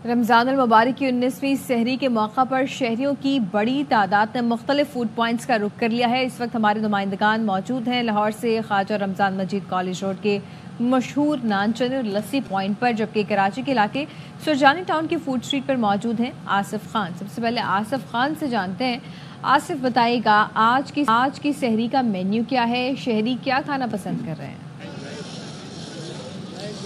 रमज़ान मुबारक की 19वीं सहरी के मौका पर शहरियों की बड़ी तादाद ने मुख्तलिफ फूड पॉइंट्स का रुख कर लिया है। इस वक्त हमारे नुमाइंदगान मौजूद हैं लाहौर से ख्वाजा रमज़ान मजीद कॉलेज रोड के मशहूर नान चने और लस्सी पॉइंट पर, जबकि कराची के इलाके सुरजानी टाउन की फूड स्ट्रीट पर मौजूद हैं आसिफ खान। सबसे पहले आसिफ खान से जानते हैं। आसिफ, बताइएगा आज की सहरी का मेन्यू क्या है, शहरी क्या खाना पसंद कर रहे हैं?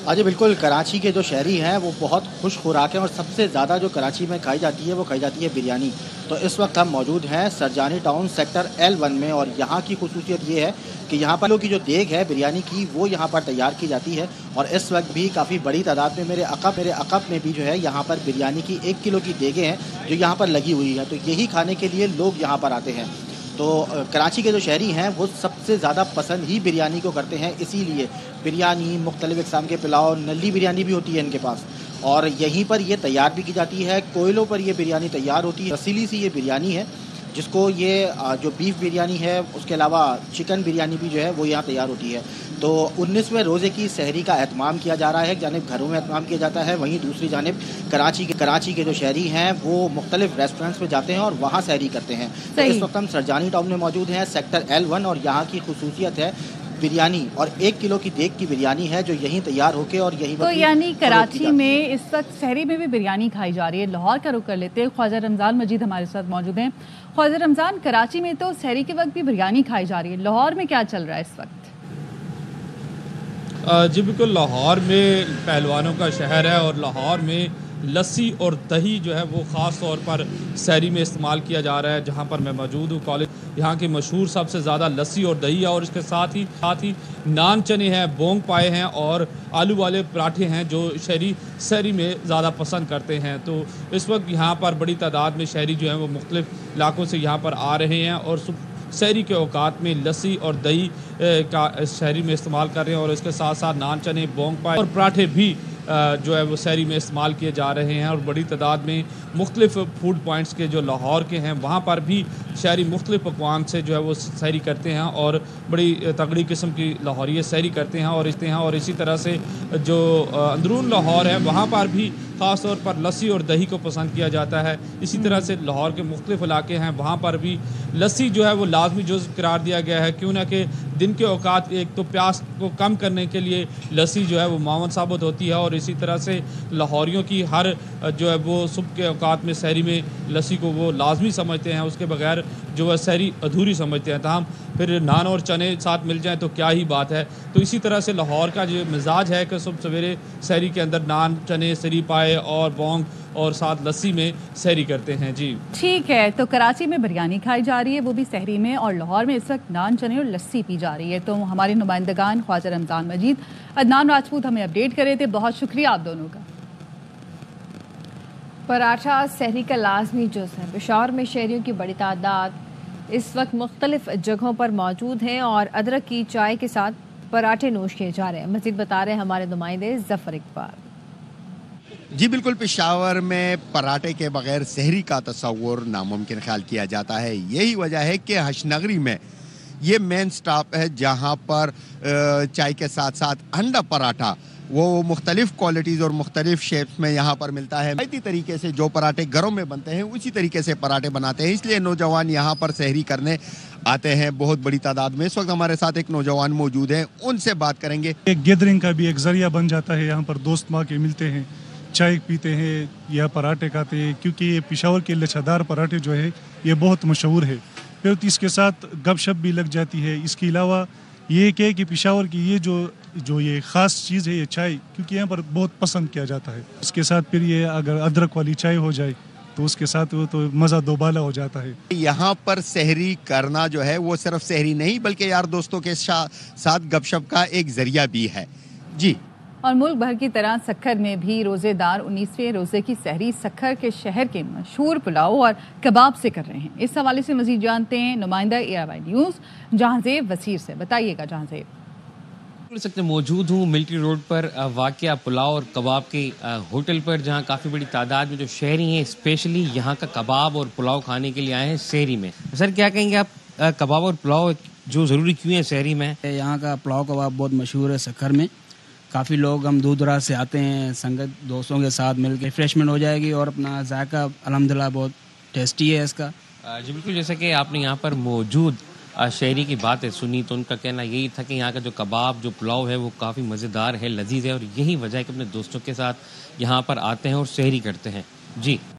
जी बिल्कुल, कराची के जो शहरी हैं वो बहुत खुश खुराक हैं और सबसे ज़्यादा जो कराची में खाई जाती है वो खाई जाती है बिरयानी। तो इस वक्त हम मौजूद हैं सरजानी टाउन सेक्टर L1 में, और यहाँ की खुसूसियत ये है कि यहाँ पर लोग की जो देग है बिरयानी की वो यहाँ पर तैयार की जाती है। और इस वक्त भी काफ़ी बड़ी तादाद में मेरे अकब में भी जो है यहाँ पर बिरयानी की 1 किलो की देगें हैं जो यहाँ पर लगी हुई है। तो यही खाने के लिए लोग यहाँ पर आते हैं। तो कराची के जो शहरी हैं वो सबसे ज़्यादा पसंद ही बिरयानी को करते हैं, इसीलिए बिरयानी, मुख्तलिफ़ इक़साम के पुलाव, नली बिरयानी भी होती है इनके पास, और यहीं पर ये तैयार भी की जाती है। कोयलों पर ये बिरयानी तैयार होती है। रसीली सी ये बिरयानी है जिसको ये जो बीफ बिरयानी है उसके अलावा चिकन बिरयानी भी जो है वो यहाँ तैयार होती है। तो 19वें रोज़े की सहरी का एहतमाम किया जा रहा है। एक जानिब घरों में एहतमाम किया जाता है, वहीं दूसरी जानिब कराची के जो शहरी हैं वो मुख्तलिफ रेस्टोरेंट्स में जाते हैं और वहाँ सहरी करते हैं। तो इस वक्त हम सरजानी टाउन में मौजूद हैं, सेक्टर L1, और यहाँ की खुसूसियत है बिरयानी, और 1 किलो की देग की बिरयानी है जो यहीं तैयार होके और यहीं तो यानी कराची में इस वक्त सहरी में भी बिरयानी खाई जा रही है। लाहौर का रुख कर लेते हैं। ख्वाजा रमज़ान मजीद हमारे साथ मौजूद हैं। ख्वाजा रमज़ान, कराची में तो सहरी के वक्त भी बिरयानी खाई जा रही है, लाहौर में क्या चल रहा है इस वक्त? जी बिल्कुल, लाहौर में पहलवानों का शहर है और लाहौर में लस्सी और दही जो है वो ख़ास तौर पर सहरी में इस्तेमाल किया जा रहा है। जहाँ पर मैं मौजूद हूँ कॉलेज, यहाँ की मशहूर सबसे ज़्यादा लस्सी और दही है, और इसके साथ ही नान चने हैं, बोंग पाए हैं और आलू वाले पराठे हैं जो शहरी सहरी में ज़्यादा पसंद करते हैं। तो इस वक्त यहाँ पर बड़ी तादाद में शहरी जो हैं वो मुख्तलिफ़ इलाकों से यहाँ पर आ रहे हैं और सहरी के औकात में लस्सी और दही का शहरी में इस्तेमाल कर रहे हैं, और इसके साथ साथ नान चने, बोंग पाए और पराठे भी जो है वो सहरी में इस्तेमाल किए जा रहे हैं। और बड़ी तादाद में मुख्तलिफ़ फूड पॉइंट्स के जो लाहौर के हैं वहाँ पर भी शहरी मुख्तलिफ़ पकवान से जो है वो सहरी करते हैं और बड़ी तगड़ी किस्म की लाहौरी सहरी करते हैं। और इसी तरह से जो अंदरून लाहौर है वहाँ पर भी ख़ास तौर पर लस्सी और दही को पसंद किया जाता है। इसी तरह से लाहौर के मुख्तलिफ़ इलाके हैं वहाँ पर भी लस्सी जो है वो लाजमी जुज़ करार दिया गया है, क्यों ना कि दिन के औकात एक तो प्यास को कम करने के लिए लस्सी जो है वो मावन साबित होती है, और इसी तरह से लाहौरियों की हर जो है वो सुबह के औकात में सहरी में लस्सी को वो लाजमी समझते हैं, उसके बगैर जो है सहरी अधूरी समझते हैं। तमाम फिर नान और चने साथ मिल जाएं तो क्या ही बात है। तो इसी तरह से लाहौर का जो मिजाज है कि सुबह सवेरे सहरी के अंदर नान, चने, सरी पाए और बोंग और साथ लस्सी में सहरी करते हैं। जी ठीक है, तो कराची में बिरयानी खाई जा रही है वो भी सहरी में, और लाहौर में इस वक्त नान चने और लस्सी पी जा रही है। तो हमारे नुमाइंदगान ख्वाजा रमज़ान मजीद, अदनान राजपूत हमें अपडेट कर रहे थे। बहुत शुक्रिया आप दोनों का। पराठा सहरी का लाजमी जुज़ है। पेशावर में शहरियों की बड़ी तादाद इस वक्त मुख्तलिफ जगहों पर मौजूद हैं और अदरक की चाय के साथ पराठे नोश किए जा रहे हैं। मज़ीद बता रहे हैं हमारे नुमाइंदे ज़फ़र इकबाल। जी बिल्कुल, पेशावर में पराठे के बगैर सहरी का तस्वुर नामुमकिन ख्याल किया जाता है। यही वजह है कि हशनगरी में ये मेन स्टॉप है जहाँ पर चाय के साथ साथ अंडा पराठा वो मुख्तलिफ क्वालिटीज़ और मुख्तलिफ शेप्स में यहाँ पर मिलता है। इसी तरीके से जो पराठे घरों में बनते हैं उसी तरीके से पराठे बनाते हैं, इसलिए नौजवान यहाँ पर सहरी करने आते हैं बहुत बड़ी तादाद में। इस वक्त हमारे साथ एक नौजवान मौजूद हैं, उनसे बात करेंगे। एक गैदरिंग का भी एक जरिया बन जाता है, यहाँ पर दोस्त माँ के मिलते हैं, चाय पीते हैं या पराठे खाते हैं, क्योंकि ये पेशावर के लच्छादार पराठे जो है ये बहुत मशहूर है। फिर इसके साथ गपशप भी लग जाती है। इसके अलावा ये क्या है कि पेशावर की ये जो ये ख़ास चीज़ है ये चाय, क्योंकि यहाँ पर बहुत पसंद किया जाता है। इसके साथ फिर ये अगर अदरक वाली चाय हो जाए तो उसके साथ वो तो मज़ा दोबाला हो जाता है। यहाँ पर सहरी करना जो है वो सिर्फ सहरी नहीं बल्कि यार दोस्तों के साथ गपशप का एक जरिया भी है। जी, और मुल्क भर की तरह सक्खर में भी रोजेदार 19वें रोजे की सहरी सक्खर के शहर के मशहूर पुलाव और कबाब से कर रहे हैं। इस हवाले से मजीद जानते हैं नुमाइंदा ARY न्यूज़ जहांजेब वसीर से। बताइएगा जहांजेब। सकते मौजूद हूँ मिलिट्री रोड पर वाक़या पुलाव और कबाब के होटल पर, जहाँ काफ़ी बड़ी तादाद में जो शहरी हैं स्पेशली यहाँ का कबाब और पुलाव खाने के लिए आए हैं सहरी में। सर क्या कहेंगे आप, कबाब और पुलाव जो ज़रूरी क्यों है सहरी में? यहाँ का पुलाव कबाब बहुत मशहूर है सक्खर में। काफ़ी लोग हम दूर दराज से आते हैं, संगत दोस्तों के साथ मिलकर रिफ्रेशमेंट हो जाएगी और अपना जायका अल्हम्दुलिल्लाह बहुत टेस्टी है इसका। जी बिल्कुल, जैसे कि आपने यहाँ पर मौजूद शहरी की बातें सुनी तो उनका कहना यही था कि यहाँ का जो कबाब, जो पुलाव है वो काफ़ी मज़ेदार है, लजीज है और यही वजह है कि अपने दोस्तों के साथ यहाँ पर आते हैं और शहरी करते हैं। जी।